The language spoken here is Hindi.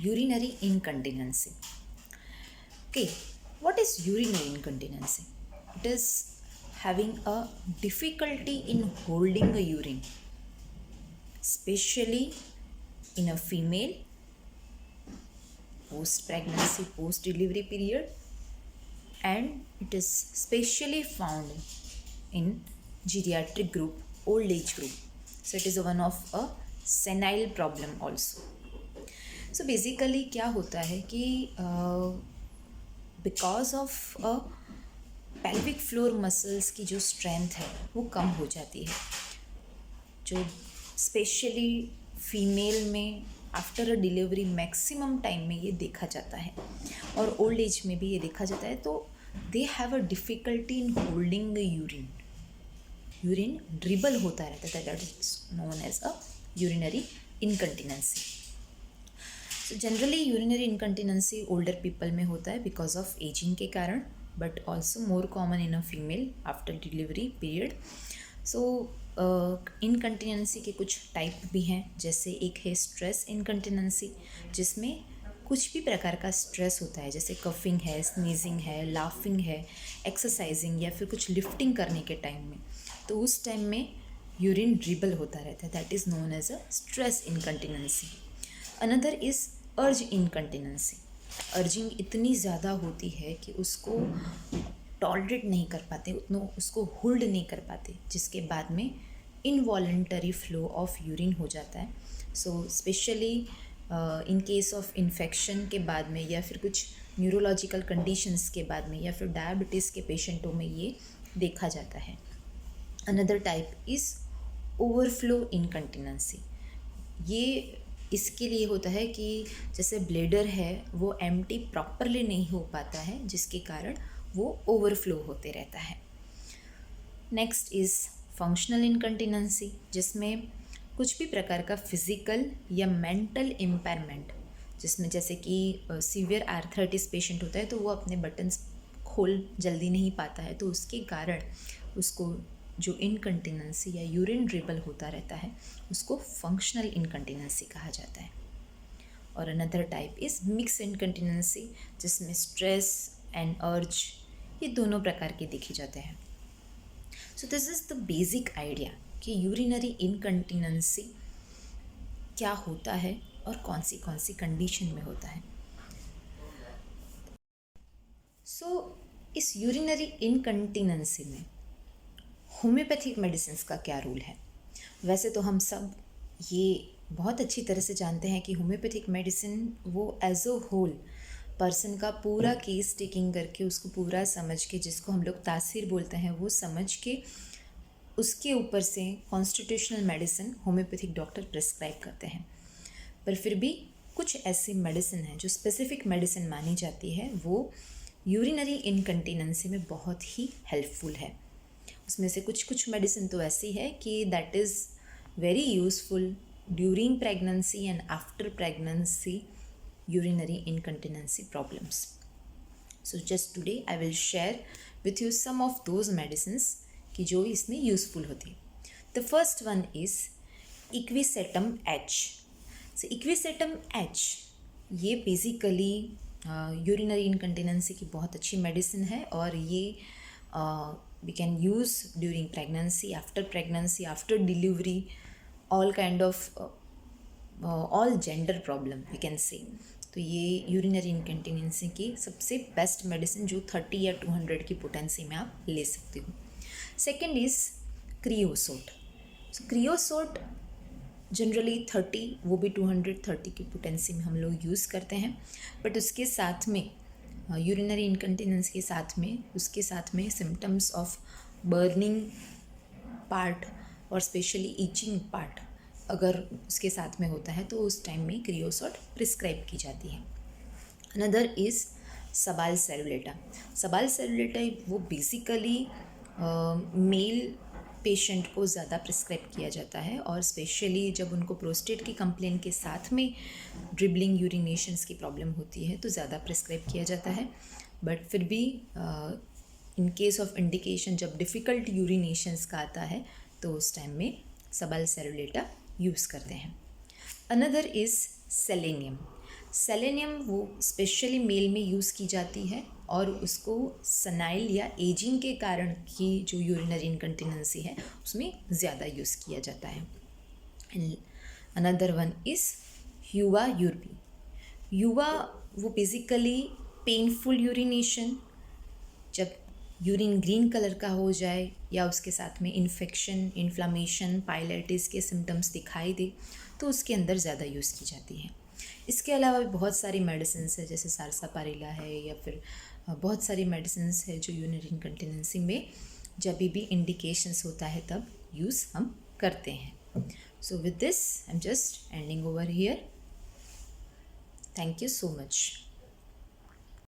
urinary incontinency. Okay, what is urinary incontinency? It is having a difficulty in holding a urine, especially in a female post pregnancy, post delivery period, and it is specially found in geriatric group, old age group. So it is one of a senile problem also. So basically क्या होता है कि because of a pelvic floor muscles की जो स्ट्रेंथ है वो कम हो जाती है, जो स्पेशली फीमेल में after a delivery maximum time में ये देखा जाता है और ओल्ड एज में भी ये देखा जाता है. तो they have a difficulty in holding urine. Urine dribble होता रहता है, that is known as a urinary incontinency. So generally urinary incontinency older people में होता है बिकॉज ऑफ एजिंग के कारण, but also more common in a female after delivery period. So incontinency के कुछ टाइप भी हैं, जैसे एक है स्ट्रेस इनकंटिनेंसी, जिसमें कुछ भी प्रकार का स्ट्रेस होता है, जैसे कफिंग है, स्नीजिंग है, लाफिंग है, एक्सरसाइजिंग या फिर कुछ लिफ्टिंग करने के टाइम में, तो उस टाइम में यूरिन ड्रिबल होता रहता है, that is known as a stress incontinency. Another is urge incontinency. Urging इतनी ज़्यादा होती है कि उसको टॉलरेट नहीं कर पाते, उतना उसको होल्ड नहीं कर पाते, जिसके बाद में इनवॉलेंटरी फ्लो ऑफ यूरिन हो जाता है. So specially in case of infection के बाद में, या फिर कुछ न्यूरोलॉजिकल कंडीशंस के बाद में, या फिर डायबिटीज़ के पेशेंटों में ये देखा जाता है. Another type is overflow incontinency. ये इसके लिए होता है कि जैसे ब्लेडर है वो एम्प्टी प्रॉपरली नहीं हो पाता है, जिसके कारण वो ओवरफ्लो होते रहता है. नेक्स्ट इज़ फंक्शनल इनकंटिनेंसी, जिसमें कुछ भी प्रकार का फिज़िकल या मेंटल इम्पेयरमेंट, जिसमें जैसे कि सीवियर आर्थराइटिस पेशेंट होता है तो वो अपने बटन्स खोल जल्दी नहीं पाता है, तो उसके कारण उसको जो इनकंटिनेंसी या यूरिन ड्रिबल होता रहता है उसको फंक्शनल इनकंटिनेंसी कहा जाता है. और अनदर टाइप इज़ मिक्स इनकंटिनेंसी, जिसमें स्ट्रेस एंड अर्ज ये दोनों प्रकार के देखे जाते हैं. So this is the basic idea कि यूरिनरी इनकंटिनेंसी क्या होता है और कौन सी कंडीशन में होता है. सो इस यूरिनरी इनकंटिनेंसी में होम्योपैथिक मेडिसिन का क्या रोल है. वैसे तो हम सब ये बहुत अच्छी तरह से जानते हैं कि होम्योपैथिक मेडिसिन वो एज अ होल पर्सन का पूरा केस टेकिंग करके, उसको पूरा समझ के, जिसको हम लोग तासीर बोलते हैं, वो समझ के उसके ऊपर से constitutional medicine homeopathic doctor prescribe करते हैं. पर फिर भी कुछ ऐसी मेडिसिन है जो स्पेसिफिक मेडिसिन मानी जाती है, वो यूरिनरी इनकंटिनेंसी में बहुत ही हेल्पफुल है. उसमें से कुछ मेडिसिन तो ऐसी है कि that is very useful during pregnancy and after pregnancy urinary incontinency problems. So just today I will share with you some of those medicines कि जो इसमें यूज़फुल होती है. The first one is Equisetum H. So Equisetum H ये बेसिकली यूरिनरी इनकंटिनेंसी की बहुत अच्छी मेडिसिन है, और ये we can use during pregnancy, after delivery, all kind of all gender problem we can say. तो ये यूरिनरी इनकंटिनेंसी की सबसे बेस्ट मेडिसिन जो 30 या 200 की पोटेंसी में आप ले सकते हो. Second is creosote. So creosote generally 30, वो भी 230 की पोटेंसी में हम लोग यूज़ करते हैं, बट उसके साथ में यूरिनरी इनकंटिनेंस के साथ में, उसके साथ में सिम्टम्स ऑफ बर्निंग पार्ट और स्पेशली ईचिंग पार्ट अगर उसके साथ में होता है तो उस टाइम में क्रियोसोट प्रिस्क्राइब की जाती है. Another is सबाल सेरुलेटा. सबाल सेरुलेटा वो बेसिकली मेल पेशेंट को ज़्यादा प्रिस्क्राइब किया जाता है, और स्पेशली जब उनको प्रोस्टेट की कंप्लेन के साथ में ड्रिबलिंग यूरिनेशंस की प्रॉब्लम होती है तो ज़्यादा प्रिस्क्राइब किया जाता है. बट फिर भी इन केस ऑफ इंडिकेशन जब डिफ़िकल्ट यूरिनेशंस का आता है तो उस टाइम में सबाल सेरुलेटा यूज़ करते हैं. Another is selenium. सेलेनियम वो स्पेशली मेल में यूज़ की जाती है और उसको सनाइल या एजिंग के कारण की जो यूरिनरी इनकंटिनेंसी है उसमें ज़्यादा यूज़ किया जाता है. एंड अनदर वन इज़ युवा यूरबी. युवा वो बेसिकली पेनफुल यूरिनेशन, जब यूरिन ग्रीन कलर का हो जाए या उसके साथ में इन्फेक्शन, इन्फ्लामेशन, पाइलेटिस के सिम्टम्स दिखाई दे तो उसके अंदर ज़्यादा यूज़ की जाती है. इसके अलावा भी बहुत सारी मेडिसिन है जैसे सारसापारिला है या फिर बहुत सारी मेडिसिन है जो यूरिनरी इनकंटिनेंसी में जब भी इंडिकेशंस होता है तब यूज़ हम करते हैं. So with this I am just ending over here. Thank you so much.